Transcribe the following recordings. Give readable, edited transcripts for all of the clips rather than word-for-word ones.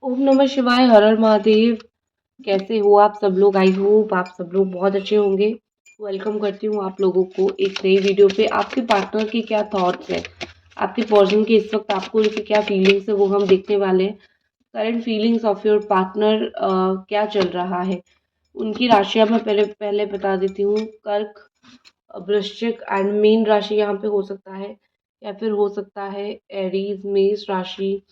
ओम नमः शिवाय, हर हर महादेव। कैसे हो आप सब लोग? आई होप आप सब लोग बहुत अच्छे होंगे। वेलकम करती हूँ आप लोगों को एक नई वीडियो पे। आपके पार्टनर के क्या थॉट्स हैं, आपके पर्सन के इस वक्त आपको उनकी क्या फीलिंग्स है, वो हम देखने वाले हैं। Current feelings of your partner क्या चल रहा है, उनकी राशियां मैं पहले पहले बता देती हूँ। कर्क, वृश्चिक एंड मीन राशि यहाँ पे हो सकता है, या फिर हो सकता है एरीज मेष राशि,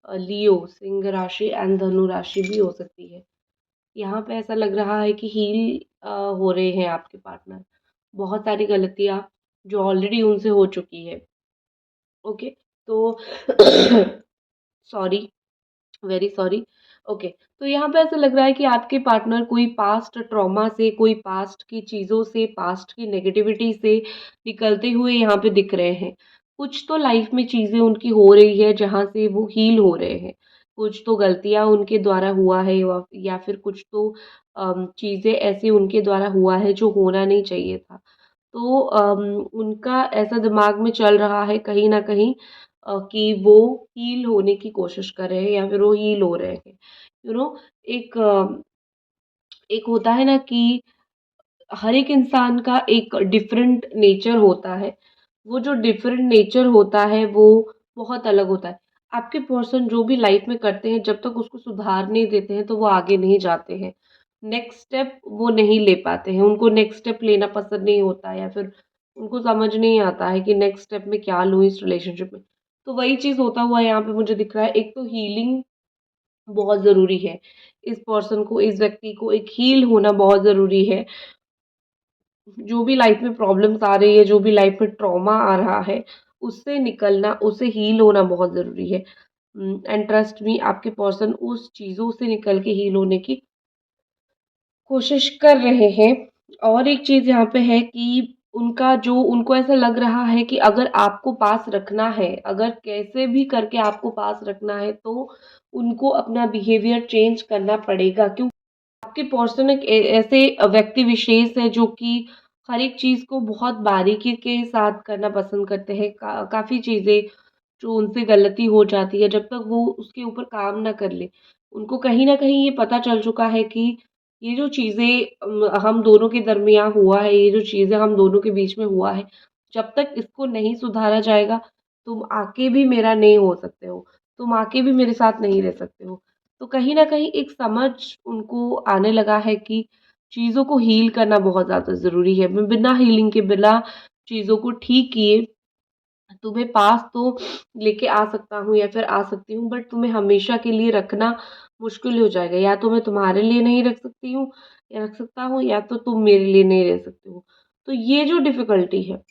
लियो सिंह राशि एंड धनु राशि भी हो सकती है। यहाँ पे ऐसा लग रहा है कि हील हो रहे हैं आपके पार्टनर। बहुत सारी गलतियाँ जो ऑलरेडी उनसे हो चुकी है। ओके, तो सॉरी, वेरी सॉरी। ओके, तो यहाँ पे ऐसा लग रहा है कि आपके पार्टनर कोई पास्ट ट्रॉमा से, कोई पास्ट की चीज़ों से, पास्ट की नेगेटिविटी से निकलते हुए यहाँ पे दिख रहे हैं। कुछ तो लाइफ में चीज़ें उनकी हो रही है जहाँ से वो हील हो रहे हैं। कुछ तो गलतियाँ उनके द्वारा हुआ है, या फिर कुछ तो चीज़ें ऐसे उनके द्वारा हुआ है जो होना नहीं चाहिए था। तो उनका ऐसा दिमाग में चल रहा है कहीं न कहीं कि वो हील होने की कोशिश कर रहे हैं, या फिर वो हील हो रहे हैं। यू नो, एक एक होता है ना कि हर एक इंसान का एक डिफरेंट नेचर होता है। वो जो डिफरेंट नेचर होता है वो बहुत अलग होता है। आपके पर्सन जो भी लाइफ में करते हैं, जब तक उसको सुधार नहीं देते हैं तो वो आगे नहीं जाते हैं। नेक्स्ट स्टेप वो नहीं ले पाते हैं, उनको नेक्स्ट स्टेप लेना पसंद नहीं होता, या फिर उनको समझ नहीं आता है कि नेक्स्ट स्टेप में क्या लूँ इस रिलेशनशिप में। तो वही चीज़ होता हुआ यहाँ पे मुझे दिख रहा है। एक तो हीलिंग बहुत ज़रूरी है। इस पर्सन को, इस व्यक्ति को एक हील होना बहुत ज़रूरी है। जो भी लाइफ में प्रॉब्लम्स आ रही है, जो भी लाइफ में ट्रॉमा आ रहा है, उससे निकलना, उससे हील होना बहुत ज़रूरी है। एंड ट्रस्ट मी, आपके पर्सन उस चीज़ों से निकल के हील होने की कोशिश कर रहे हैं। और एक चीज़ यहाँ पे है कि उनका जो, उनको ऐसा लग रहा है कि अगर आपको पास रखना है, अगर कैसे भी करके आपको पास रखना है, तो उनको अपना बिहेवियर चेंज करना पड़ेगा। क्यों? आपके पर्सन एक ऐसे व्यक्ति विशेष है जो कि हर एक चीज़ को बहुत बारीकी के साथ करना पसंद करते हैं। काफ़ी चीज़ें जो उनसे गलती हो जाती है, जब तक वो उसके ऊपर काम ना कर ले, उनको कहीं न कहीं ये पता चल चुका है कि ये जो चीज़ें हम दोनों के दरमियाँ हुआ है, ये जो चीज़ें हम दोनों के बीच में हुआ है, जब तक इसको नहीं सुधारा जाएगा, तुम आके भी मेरा नहीं हो सकते हो, तुम आके भी मेरे साथ नहीं रह सकते हो। तो कहीं न कहीं एक समझ उनको आने लगा है कि चीज़ों को हील करना बहुत ज़्यादा ज़रूरी है। मैं बिना हीलिंग के, बिना चीज़ों को ठीक किए तुम्हें पास तो लेके आ सकता हूँ या फिर आ सकती हूँ, बट तुम्हें हमेशा के लिए रखना मुश्किल हो जाएगा। या तो मैं तुम्हारे लिए नहीं रख सकती हूँ, या रख सकता हूँ, या तो तुम मेरे लिए नहीं रह सकते हो। तो ये जो डिफ़िकल्टी है,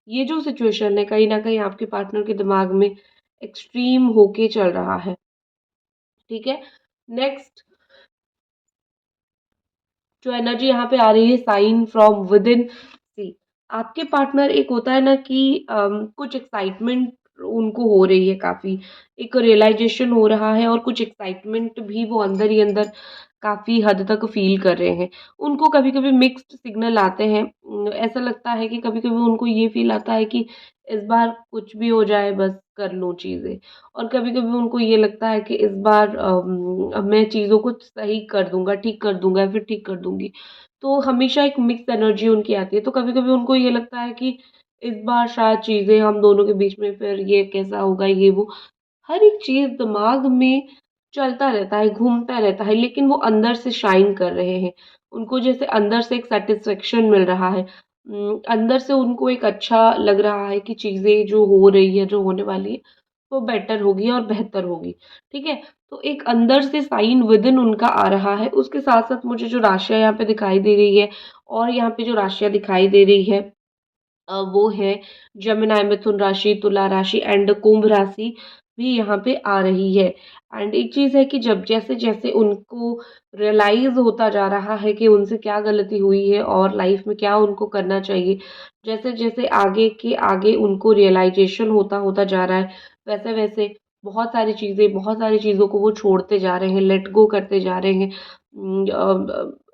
ये जो सिचुएशन है, कहीं न कहीं आपके पार्टनर के दिमाग में एक्सट्रीम होके चल रहा है। ठीक है? नेक्स्ट जो एनर्जी यहाँ पे आ रही है, साइन फ्रॉम विदिन। सी, आपके पार्टनर, एक होता है ना कि कुछ एक्साइटमेंट उनको हो रही है, काफ़ी एक रियलाइजेशन हो रहा है, और कुछ एक्साइटमेंट भी वो अंदर ही अंदर काफ़ी हद तक फील कर रहे हैं। उनको कभी-कभी मिक्स्ड सिग्नल आते हैं। ऐसा लगता है कि कभी-कभी उनको ये फ़ील आता है कि इस बार कुछ भी हो जाए, बस कर लूँ चीज़ें। और कभी-कभी उनको ये लगता है कि इस बार अब मैं चीज़ों को सही कर दूँगा, ठीक कर दूँगा, या फिर ठीक कर दूँगी। तो हमेशा एक मिक्स एनर्जी उनकी आती है। तो कभी-कभी उनको ये लगता है कि इस बार शायद चीज़ें हम दोनों के बीच में, फिर ये कैसा होगा, ये वो। हर एक चीज़ दिमाग में चलता रहता है, घूमता रहता है, लेकिन वो अंदर से शाइन कर रहे हैं। उनको जैसे अंदर से एक सैटिस्फैक्शन मिल रहा है। अंदर से उनको एक अच्छा लग रहा है कि चीज़ें जो हो रही है, जो होने वाली है, वो बेटर होगी और बेहतर होगी। ठीक है? तो एक अंदर से साइन विदिन उनका आ रहा है। उसके साथ-साथ मुझे जो राशियाँ यहाँ पे दिखाई दे रही है, और यहाँ पे जो राशियाँ दिखाई दे रही है, वो है जमिनी, मिथुन राशि, तुला राशि एंड कुंभ राशि भी यहाँ पे आ रही है। एंड एक चीज़ है कि जब जैसे-जैसे उनको रियलाइज़ होता जा रहा है कि उनसे क्या गलती हुई है और लाइफ़ में क्या उनको करना चाहिए, जैसे-जैसे आगे के आगे उनको रियलाइज़ेशन होता जा रहा है, वैसे-वैसे बहुत सारी चीज़ों को वो छोड़ते जा रहे हैं, लेट गो करते जा रहे हैं,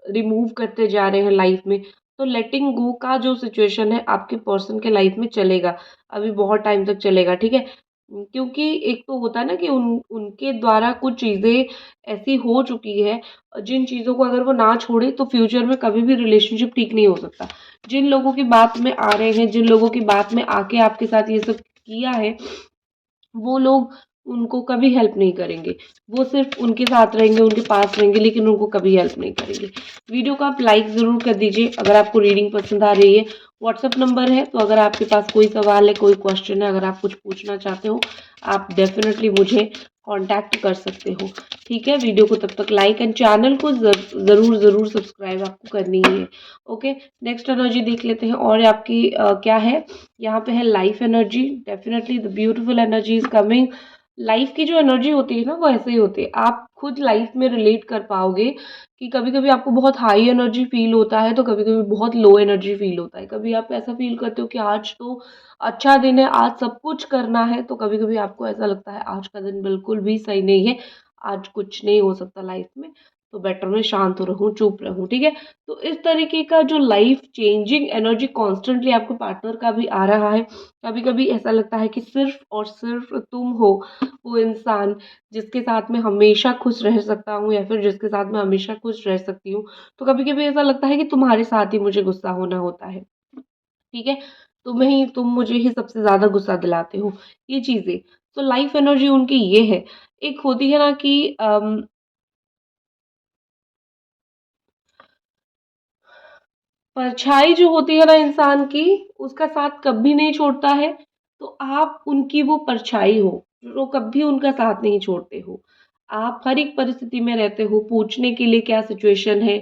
रिमूव करते जा रहे हैं लाइफ़ में। तो लेटिंग गो का जो सिचुएशन है आपके पर्सन के लाइफ में चलेगा, अभी बहुत टाइम तक चलेगा, ठीक है? क्योंकि एक तो होता है ना कि उनके द्वारा कुछ चीज़ें ऐसी हो चुकी है, जिन चीज़ों को अगर वो ना छोड़े तो फ्यूचर में कभी भी रिलेशनशिप ठीक नहीं हो सकता। जिन लोगों की बात में आ रहे हैं, जिन लोगों की बात में आके आपके साथ ये सब किया है, वो लोग उनको कभी हेल्प नहीं करेंगे। वो सिर्फ़ उनके साथ रहेंगे, उनके पास रहेंगे, लेकिन उनको कभी हेल्प नहीं करेंगे। वीडियो को आप लाइक ज़रूर कर दीजिए अगर आपको रीडिंग पसंद आ रही है। व्हाट्सएप नंबर है, तो अगर आपके पास कोई सवाल है, कोई क्वेश्चन है, अगर आप कुछ पूछना चाहते हो, आप डेफ़िनेटली मुझे कॉन्टैक्ट कर सकते हो। ठीक है? वीडियो को तब तक लाइक एंड चैनल को ज़रूर सब्सक्राइब आपको करनी ही है। ओके, नेक्स्ट एनर्जी देख लेते हैं और आपकी क्या है? यहाँ पे है life energy. Definitely the beautiful energy is coming. Life की जो एनर्जी होती है ना, वो ऐसे ही होती है। आप खुद लाइफ में रिलेट कर पाओगे कि कभी कभी आपको बहुत हाई एनर्जी फील होता है, तो कभी कभी बहुत लो एनर्जी फील होता है। कभी आप ऐसा फील करते हो कि आज तो अच्छा दिन है, आज सब कुछ करना है, तो कभी कभी आपको ऐसा लगता है आज का दिन बिल्कुल भी सही नहीं है, आज कुछ नहीं हो सकता लाइफ में, तो बेटर मैं शांत रहूं, चुप रहूं। ठीक है? तो इस तरीके का जो लाइफ चेंजिंग एनर्जी कॉन्स्टेंटली आपके पार्टनर का भी आ रहा है। कभी कभी ऐसा लगता है कि सिर्फ और सिर्फ तुम हो वो इंसान जिसके साथ मैं हमेशा खुश रह सकता हूँ, या फिर जिसके साथ मैं हमेशा खुश रह सकती हूँ। तो कभी कभी ऐसा लगता है कि तुम्हारे साथ ही मुझे गुस्सा होना होता है। ठीक है? तुम मुझे ही सबसे ज्यादा गुस्सा दिलाते हो, ये चीजें। तो लाइफ एनर्जी उनकी ये है। एक होती है ना कि परछाई जो होती है ना इंसान की, उसका साथ कभी नहीं छोड़ता है। तो आप उनकी वो परछाई हो, जो कभी उनका साथ नहीं छोड़ते हो। आप हर एक परिस्थिति में रहते हो, पूछने के लिए क्या सिचुएशन है,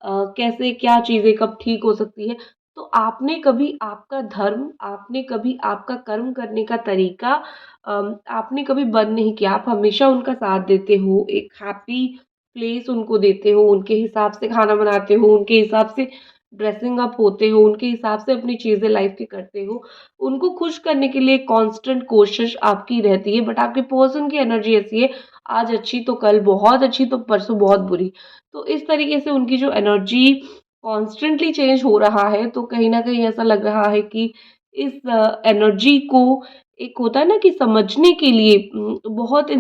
कैसे क्या चीज़ें कब ठीक हो सकती है। तो आपने कभी आपका धर्म, आपने कभी आपका कर्म करने का तरीका आपने कभी बंद नहीं किया। आप हमेशा उनका साथ देते हो, एक हैप्पी प्लेस उनको देते हो, उनके हिसाब से खाना बनाते हो, उनके हिसाब से ड्रेसिंग अप होते हो, उनके हिसाब से अपनी चीज़ें लाइफ़ की करते हो। उनको खुश करने के लिए कांस्टेंट कोशिश आपकी रहती है, बट आपके पर्सन की एनर्जी ऐसी है, आज अच्छी तो कल बहुत अच्छी, तो परसों बहुत बुरी। तो इस तरीके से उनकी जो एनर्जी कॉन्स्टेंटली चेंज हो रहा है, तो कहीं न कहीं ऐसा लग रहा है कि इस एनर्जी को, एक होता है ना कि समझने के लिए बहुत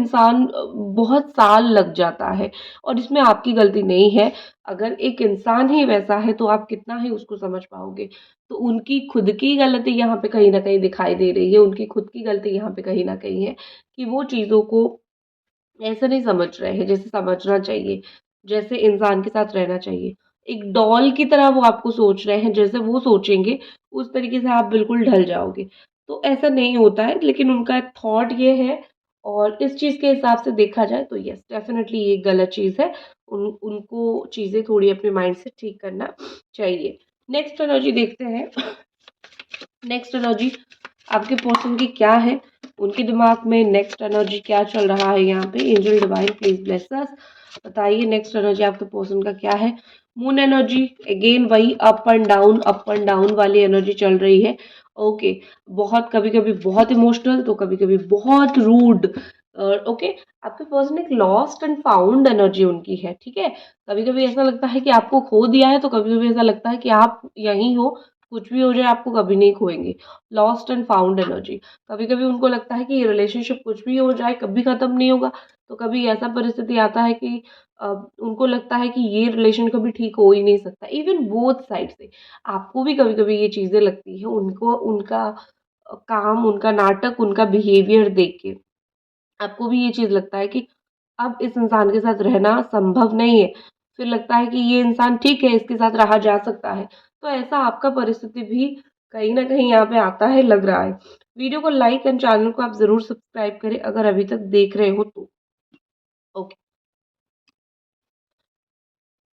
साल लग जाता है, और इसमें आपकी गलती नहीं है। अगर एक इंसान ही वैसा है, तो आप कितना ही उसको समझ पाओगे। तो उनकी खुद की गलती यहाँ पे कहीं न कहीं दिखाई दे रही है, उनकी खुद की गलती यहाँ पे कहीं न कहीं है कि वो चीज़ों को ऐसा नहीं समझ रहे हैं जैसे समझना चाहिए, जैसे इंसान के साथ रहना चाहिए। एक डॉल की तरह वो आपको सोच रहे हैं, जैसे वो सोचेंगे उस तरीके से आप बिल्कुल ढल जाओगे। तो ऐसा नहीं होता है, लेकिन उनका थॉट ये है, और इस चीज़ के हिसाब से देखा जाए तो येस डेफ़िनिटली ये गलत चीज़ है। उनको चीज़ें थोड़ी अपने माइंड से ठीक करना चाहिए। नेक्स्ट एनर्जी देखते हैं। नेक्स्ट एनर्जी आपके पर्सन की क्या है? उनके दिमाग में नेक्स्ट एनर्जी क्या चल रहा है यहाँ पे? Angel divine please bless us. बताइए नेक्स्ट एनर्जी आपके पर्सन का क्या है? मून एनर्जी, अगेन वही अप एंड डाउन वाली एनर्जी चल रही है। ओके, बहुत कभी कभी बहुत इमोशनल, तो कभी कभी बहुत रूड। ओके, आपके पर्सन एक लॉस्ट एंड फाउंड एनर्जी उनकी है। ठीक है? कभी कभी ऐसा लगता है कि आपको खो दिया है, तो कभी कभी ऐसा लगता है कि आप यहीं हो, कुछ भी हो जाए आपको कभी नहीं खोएंगे। Lost and found energy. कभी कभी उनको लगता है कि ये रिलेशनशिप कुछ भी हो जाए कभी खत्म नहीं होगा। तो कभी ऐसा परिस्थिति आता है कि उनको लगता है कि ये रिलेशन कभी ठीक हो ही नहीं सकता, इवन बोथ साइड से। आपको भी कभी कभी ये चीजें लगती है, उनको उनका काम, उनका नाटक, उनका बिहेवियर देख के आपको भी ये चीज लगता है कि अब इस इंसान के साथ रहना संभव नहीं है। फिर लगता है कि ये इंसान ठीक है, इसके साथ रहा जा सकता है। तो ऐसा आपका परिस्थिति भी कहीं न कहीं यहाँ पे आता है, लग रहा है। वीडियो को लाइक एंड चैनल को आप ज़रूर सब्सक्राइब करें अगर अभी तक देख रहे हो तो। ओके।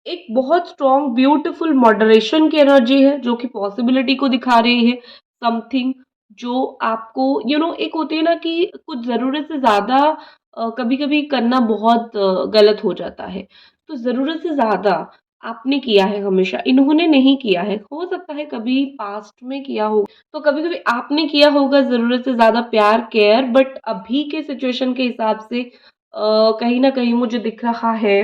एक बहुत स्ट्रॉन्ग ब्यूटीफुल मॉडरेशन की एनर्जी है, जो कि पॉसिबिलिटी को दिखा रही है। समथिंग जो आपको एक होती है ना कि कुछ ज़रूरत से ज़्यादा कभी-कभी करना बहुत गलत हो जाता है। तो ज़रूरत से ज़्यादा आपने किया है हमेशा, इन्होंने नहीं किया है। हो सकता है कभी पास्ट में किया हो, तो कभी-कभी आपने किया होगा ज़रूरत से ज़्यादा प्यार, केयर, बट अभी के सिचुएशन के हिसाब से कहीं न कहीं मुझे दिख रहा है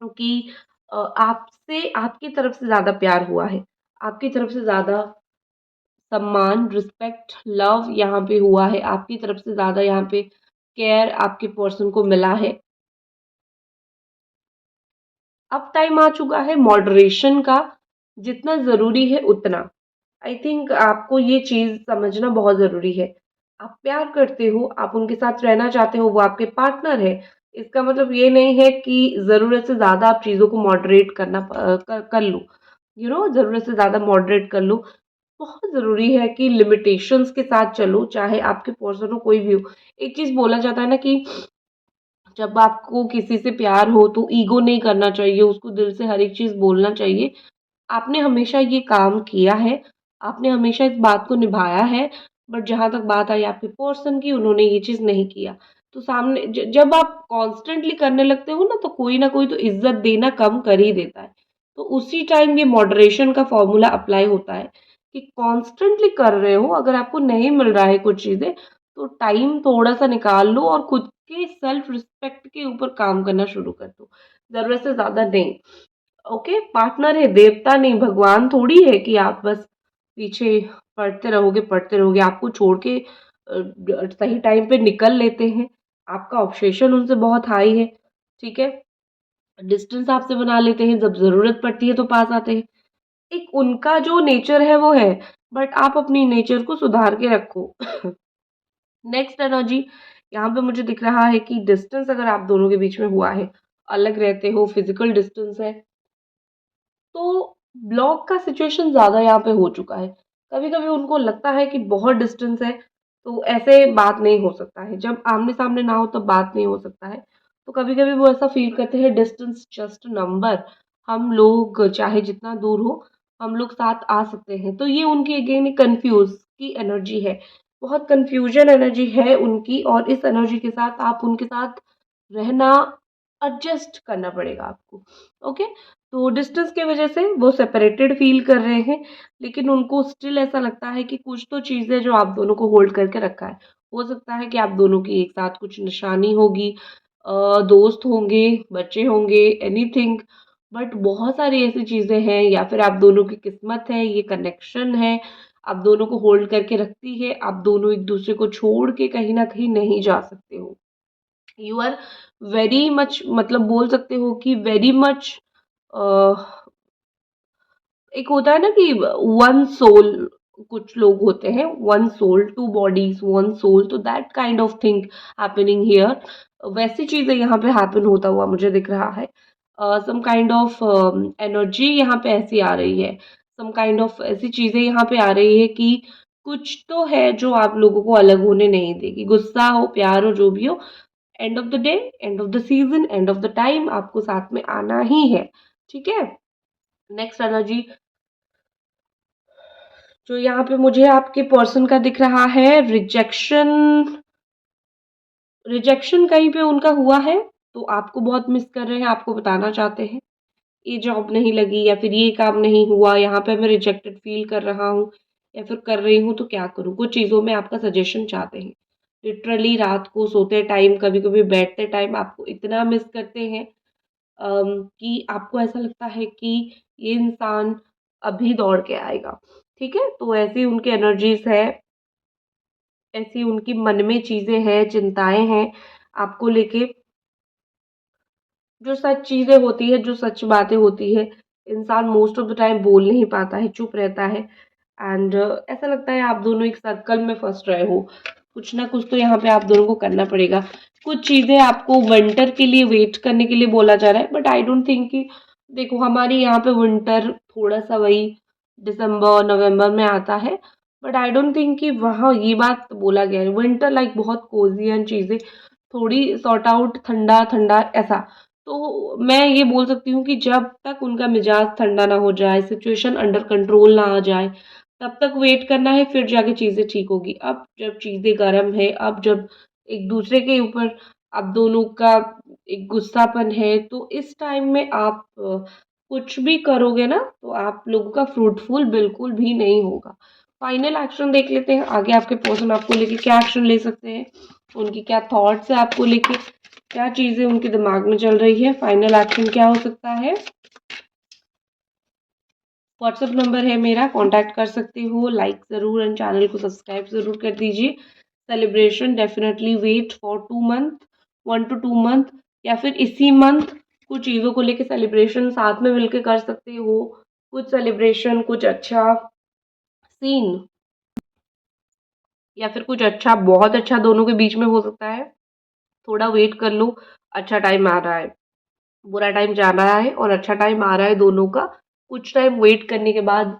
कि आपसे आपकी तरफ से ज़्यादा प्यार हुआ है, आपकी तरफ से ज़्यादा सम्मान, रिस्पेक्ट, लव यहाँ पे हुआ है, आपकी तरफ से ज़्यादा यहाँ पे केयर आपके पर्सन को मिला है। अब टाइम आ चुका है मॉडरेशन का, जितना ज़रूरी है उतना। आई थिंक आपको ये चीज़ समझना बहुत ज़रूरी है। आप प्यार करते हो, आप उनके साथ रहना चाहते हो, वो आपके पार्टनर है। इसका मतलब ये नहीं है कि ज़रूरत से ज़्यादा आप चीज़ों को मॉडरेट करना कर लो। ज़रूरत से ज़्यादा मॉडरेट कर लो। बहुत ज़रूरी है कि लिमिटेशंस के साथ चलो, चाहे आपके पर्सन हो कोई भी हो। एक चीज़ बोला जाता है ना कि जब आपको किसी से प्यार हो तो ईगो नहीं करना चाहिए, उसको दिल से हर एक चीज़ बोलना चाहिए। आपने हमेशा ये काम किया है, आपने हमेशा इस बात को निभाया है, बट जहाँ तक बात आई आपके पर्सन की, उन्होंने ये चीज़ नहीं किया। तो सामने जब आप कॉन्स्टेंटली करने लगते हो ना, तो कोई ना कोई तो इज़्ज़त देना कम कर ही देता है। तो उसी टाइम ये मॉडरेशन का फ़ॉर्मूला अप्लाई होता है कि कॉन्स्टेंटली कर रहे हो, अगर आपको नहीं मिल रहा है कुछ चीज़ें, तो टाइम थोड़ा-सा निकाल लो और खुद के सेल्फ रिस्पेक्ट के ऊपर काम करना शुरू कर दो। ज़रूरत से ज़्यादा नहीं। ओके, पार्टनर है, देवता नहीं, भगवान थोड़ी है कि आप बस पीछे पढ़ते रहोगे, आपको छोड़ के सही टाइम पे निकल लेते हैं। आपका ऑब्सेशन उनसे बहुत हाई है, ठीक है? डिस्टेंस आपसे बना लेते हैं, जब ज़रूरत पड़ती है तो पास आते हैं। एक उनका जो नेचर है वो है, बट आप अपनी नेचर को सुधार के रखो। नेक्स्ट एनर्जी यहाँ पे मुझे दिख रहा है कि डिस्टेंस अगर आप दोनों के बीच में हुआ है, अलग रहते हो, फिज़िकल डिस्टेंस है, तो ब्लॉक का सिचुएशन ज़्यादा यहाँ पे हो चुका है। कभी-कभी उनको लगता है कि बहुत डिस्टेंस है, तो ऐसे बात नहीं हो सकता है। जब आमने-सामने ना हो तब बात नहीं हो सकता है। तो कभी-कभी वो ऐसा फ़ील करते हैं डिस्टेंस जस्ट नंबर, हम लोग चाहे जितना दूर हो, हम लोग साथ आ सकते हैं। तो ये उनकी अगेन एक कन्फ्यूज़ की एनर्जी है। बहुत कन्फ्यूज़न एनर्जी है उनकी और इस एनर्जी के साथ आप उनके साथ रहना एडजस्ट करना पड़ेगा आपको। ओके? तो डिस्टेंस की वजह से वो सेपरेटेड फ़ील कर रहे हैं, लेकिन उनको स्टिल ऐसा लगता है कि कुछ तो चीज़ है जो आप दोनों को होल्ड करके रखा है। हो सकता है कि आप दोनों की एक साथ कुछ निशानी होगी, दोस्त होंगे, बच्चे होंगे, एनीथिंग, बट बहुत सारी ऐसी चीज़ें हैं या फिर आप दोनों की किस्मत है, ये कनेक्शन है, आप दोनों को होल्ड करके रखती है, आप दोनों एक-दूसरे को छोड़ के कहीं न कहीं नहीं जा सकते हो। यू आर वेरी मच, मतलब बोल सकते हो कि वेरी मच अ, एक होता है ना कि वन सोल, कुछ लोग होते हैं one soul, two bodies one soul, तो that kind of thing happening here. वैसी चीजें यहाँ पे हैपन होता हुआ मुझे दिख रहा है। सम काइंड ऑफ एनर्जी यहाँ पे ऐसी आ रही है, सम काइंड ऑफ ऐसी चीजें यहाँ पे आ रही है कि कुछ तो है जो आप लोगों को अलग होने नहीं देगी। गुस्सा हो, प्यार हो, जो भी हो, end of the day, end of the season, end of the time आपको साथ में आना ही है। ठीक है? नेक्स्ट एनर्जी जो यहाँ पे मुझे आपके पर्सन का दिख रहा है, रिजेक्शन। रिजेक्शन कहीं पे उनका हुआ है, तो आपको बहुत मिस कर रहे हैं, आपको बताना चाहते हैं। ये जॉब नहीं लगी या फिर ये काम नहीं हुआ, यहाँ पे मैं रिजेक्टेड फील कर रहा हूँ या फिर कर रही हूँ, तो क्या करूँ? कुछ चीज़ों में आपका सजेशन चाहते हैं। लिटरली रात को सोते टाइम, कभी-कभी बैठते टाइम आपको इतना मिस करते हैं कि आपको ऐसा लगता है कि ये इंसान अभी दौड़ के आएगा। ठीक है? तो ऐसी उनकी एनर्जीज़ है, ऐसी उनकी मन में चीज़ें हैं, चिंताएँ हैं आपको लेके। जो सच चीज़ें होती हैं, जो सच बातें होती हैं, इंसान मोस्ट ऑफ द टाइम बोल नहीं पाता है, चुप रहता है, एंड ऐसा लगता है आप दोनों एक सर्कल में फँस रहे हो। कुछ ना कुछ तो यहाँ पे आप दोनों को करना पड़ेगा। कुछ चीज़ें आपको विंटर के लिए वेट करने के लिए बोला जा रहा है, बट आई डोंट थिंक कि देखो हमारे यहाँ पे विंटर थोड़ा-सा वही दिसंबर, नवंबर में आता है, बट आई डोंट थिंक कि वहाँ ये बात बोला गया है। विंटर लाइक बहुत कोज़ी एंड चीज़ें थोड़ी सॉर्ट आउट, ठंडा-ठंडा ऐसा। तो मैं ये बोल सकती हूँ कि जब तक उनका मिजाज ठंडा ना हो जाए, सिचुएशन अंडर कंट्रोल ना आ जाए, तब तक वेट करना है, फिर जाके चीज़ें ठीक होगी। अब जब चीज़ें गरम है, अब जब एक दूसरे के ऊपर आप दोनों का एक गुस्सापन है, तो इस टाइम में आप कुछ भी करोगे ना, तो आप लोगों का फ्रूटफुल बिल्कुल भी नहीं होगा। फाइनल एक्शन देख लेते हैं, आगे आपके पर्सन आपको लेके क्या एक्शन ले सकते हैं, उनकी क्या थॉट्स है आपको लेके, क्या चीज़ें उनके दिमाग में चल रही है, फाइनल एक्शन क्या हो सकता है। व्हाट्सएप नंबर है मेरा, कांटेक्ट कर सकते हो। लाइक ज़रूर एंड चैनल को सब्सक्राइब ज़रूर कर दीजिए। Celebration definitely wait for 2 month, 1 to 2 month, या फिर इसी मंथ कुछ चीज़ों को लेके सेलिब्रेशन साथ में मिलके कर सकते हो। कुछ सेलिब्रेशन, कुछ अच्छा सीन, या फिर कुछ अच्छा, बहुत अच्छा दोनों के बीच में हो सकता है। थोड़ा वेट कर लो, अच्छा टाइम आ रहा है, बुरा टाइम जा रहा है और अच्छा टाइम आ रहा है दोनों का। कुछ टाइम वेट करने के बाद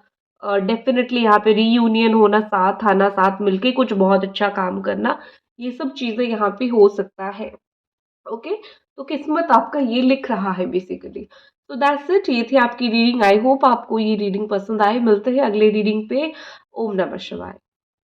डेफिनेटली यहाँ पे रीयूनियन होना, साथ आना, साथ मिलके कुछ बहुत अच्छा काम करना, ये सब चीज़ें यहाँ पे हो सकता है। ओके, तो किस्मत आपका ये लिख रहा है बेसिकली। तो दैट्स इट, ये थी आपकी रीडिंग। आई होप आपको ये रीडिंग पसंद आए। मिलते हैं अगले रीडिंग पे। ओम नमः शिवाय।